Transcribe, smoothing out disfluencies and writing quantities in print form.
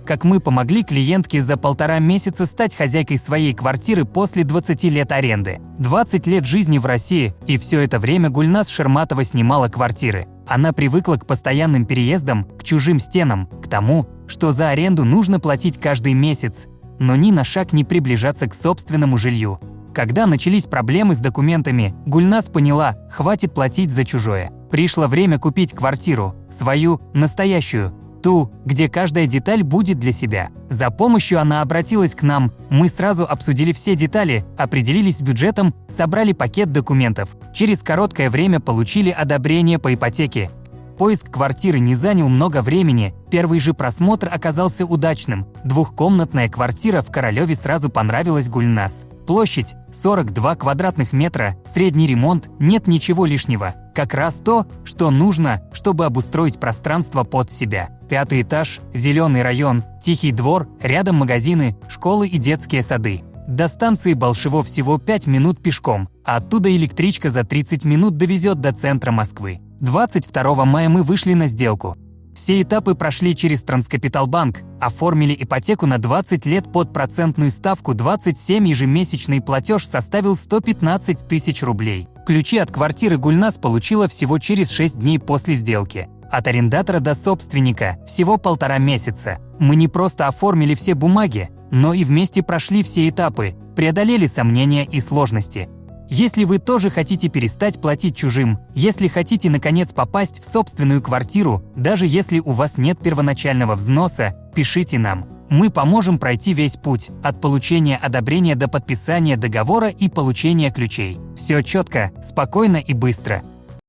как мы помогли клиентке за 1,5 месяца стать хозяйкой своей квартиры после 20 лет аренды. 20 лет жизни в России, и все это время Гульназ Шерматова снимала квартиры. Она привыкла к постоянным переездам, к чужим стенам, к тому, что за аренду нужно платить каждый месяц, но ни на шаг не приближаться к собственному жилью. Когда начались проблемы с документами, Гульназ поняла, хватит платить за чужое. Пришло время купить квартиру, свою, настоящую, ту, где каждая деталь будет для себя. За помощью она обратилась к нам, мы сразу обсудили все детали, определились с бюджетом, собрали пакет документов. Через короткое время получили одобрение по ипотеке. Поиск квартиры не занял много времени, первый же просмотр оказался удачным. Двухкомнатная квартира в Королеве сразу понравилась Гульназ. Площадь 42 квадратных метра, средний ремонт, нет ничего лишнего. Как раз то, что нужно, чтобы обустроить пространство под себя. 5-й этаж, зеленый район, тихий двор, рядом магазины, школы и детские сады. До станции Болшево всего 5 минут пешком, а оттуда электричка за 30 минут довезет до центра Москвы. 22 мая мы вышли на сделку. Все этапы прошли через Транскапиталбанк, оформили ипотеку на 20 лет под процентную ставку 27, ежемесячный платеж составил 115 тысяч рублей. Ключи от квартиры Гульназ получила всего через 6 дней после сделки. От арендатора до собственника всего 1,5 месяца. Мы не просто оформили все бумаги, но и вместе прошли все этапы, преодолели сомнения и сложности. Если вы тоже хотите перестать платить чужим, если хотите наконец попасть в собственную квартиру, даже если у вас нет первоначального взноса, пишите нам. Мы поможем пройти весь путь, от получения одобрения до подписания договора и получения ключей. Все четко, спокойно и быстро.